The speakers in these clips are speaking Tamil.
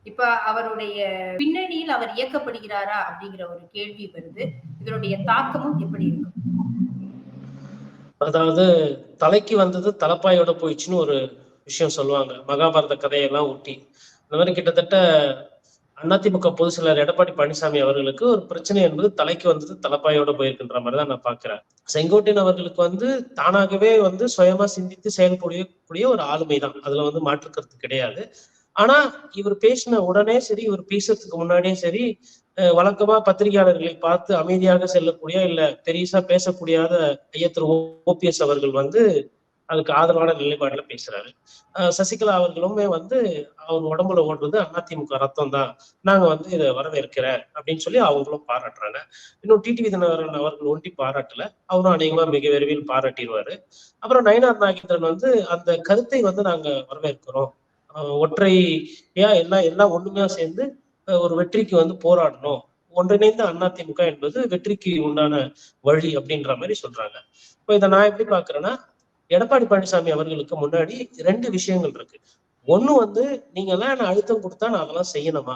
இப்ப அவருடைய பின்னணியில் அவர் இயக்கப்படுகிறாரா அப்படிங்கிற ஒரு கேள்வி வருது. இதனுடைய தாக்கமும் எப்படி இருக்கும்? அதாவது தலைக்கு வந்தது தலப்பாயோட போயிடுச்சுன்னு ஒரு விஷயம் சொல்லுவாங்க. மகாபாரத கதையெல்லாம் ஒட்டி. இந்த மாதிரி கிட்டத்தட்ட அதிமுக பொதுச் செயலர் எடப்பாடி பழனிசாமி அவர்களுக்கு ஒரு பிரச்சனை என்பது தலைக்கு வந்தது தலப்பாயோட போயிருக்குன்ற மாதிரிதான் நான் பாக்குறேன். செங்கோட்டையன் அவர்களுக்கு வந்து தானாகவே வந்து சுயமா சிந்தித்து செயல்படக்கூடிய ஒரு ஆளுமைதான். அதுல வந்து மாற்று கருத்து கிடையாது. ஆனா இவர் பேசின உடனே சரி, இவர் பேசுறதுக்கு முன்னாடியே சரி, வழக்கமா பத்திரிகையாளர்களை பார்த்து அமைதியாக செல்லக்கூடிய இல்ல பெரிசா பேசக்கூடியாத ஐயா திரு ஓபிஎஸ் அவர்கள் வந்து அதுக்கு ஆதரவான நிலைப்பாடுல பேசுறாரு. சசிகலா அவர்களுமே வந்து அவர் உடம்புல ஓடுறது அதிமுக ரத்தம் தான், நாங்க வந்து இதை வரவேற்கிறேன் அப்படின்னு சொல்லி அவங்களும் பாராட்டுறாங்க. இன்னும் டிடிவி தினகரன் அவர்கள் ஒண்டி பாராட்டல, அவரும் அநேகமா மிக விரைவில் பாராட்டிடுவாரு. அப்புறம் நயினார் நாகேந்திரன் வந்து அந்த கருத்தை வந்து நாங்க வரவேற்கிறோம், ஒற்றையா எல்லாம் ஒண்ணுமையா சேர்ந்து ஒரு வெற்றிக்கு வந்து போராடணும், ஒன்றிணைந்த அதிமுக என்பது வெற்றிக்கு உண்டான வழி அப்படின்ற மாதிரி சொல்றாங்க. இப்ப இதை நான் எப்படி பாக்குறேன்னா, எடப்பாடி பழனிசாமி அவர்களுக்கு முன்னாடி 2 விஷயங்கள் இருக்கு. ஒண்ணு வந்து நீங்க எல்லாம் என்ன அழுத்தம் கொடுத்தா நான் அதெல்லாம் செய்யணுமா?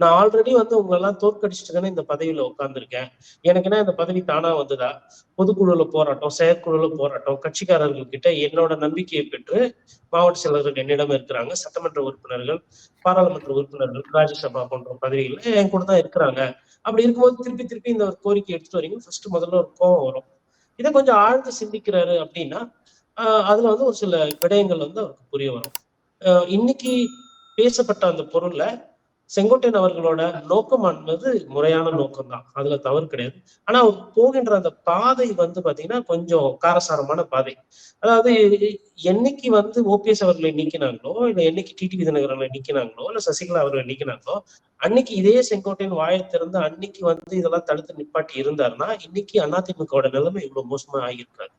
நான் ஆல்ரெடி வந்து உங்களை எல்லாம் தோற்கடிச்சுட்டு தானே இந்த பதவியில உட்கார்ந்துருக்கேன். எனக்கு என்ன இந்த பதவி தானா வந்ததா? பொதுக்குழுல போராட்டம், செயற்குழுல போராட்டம், கட்சிக்காரர்கள் கிட்ட என்னோட நம்பிக்கையை பெற்று மாவட்ட செயலர்கள் என்னிடம் இருக்கிறாங்க, சட்டமன்ற உறுப்பினர்கள், பாராளுமன்ற உறுப்பினர்கள், ராஜ்யசபா போன்ற பதவிகள்ல என் கூட தான் இருக்கிறாங்க. அப்படி இருக்கும்போது திருப்பி திருப்பி இந்த ஒரு கோரிக்கை எடுத்துட்டு வரீங்க, ஃபர்ஸ்ட் முதல்ல ஒரு கோபம் வரும். இதை கொஞ்சம் ஆழ்ந்து சிந்திக்கிறாரு அப்படின்னா அதுல வந்து ஒரு சில விடயங்கள் வந்து அவருக்கு புரிய வரும். இன்னைக்கு பேசப்பட்ட அந்த பொருள்ல செங்கோட்டையன் அவர்களோட நோக்கம் என்பது முறையான நோக்கம் தான், அதுல தவறு கிடையாது. ஆனா அவர் போகின்ற அந்த பாதை வந்து பாத்தீங்கன்னா கொஞ்சம் காரசாரமான பாதை. அதாவது என்னைக்கு வந்து ஓபிஎஸ் அவர்களை நீக்கினாங்களோ, இல்ல என்னைக்கு டிடிவி தினகரனை நீக்கினாங்களோ, இல்ல சசிகலா அவர்களை நீக்கினாங்களோ, அன்னைக்கு இதே செங்கோட்டையன் வாயை திறந்து அன்னைக்கு வந்து இதெல்லாம் தடுத்து நிப்பாட்டி இருந்தாருன்னா இன்னைக்கு அதிமுகவோட நிலைமை இவ்வளவு மோசமா ஆகியிருக்காரு.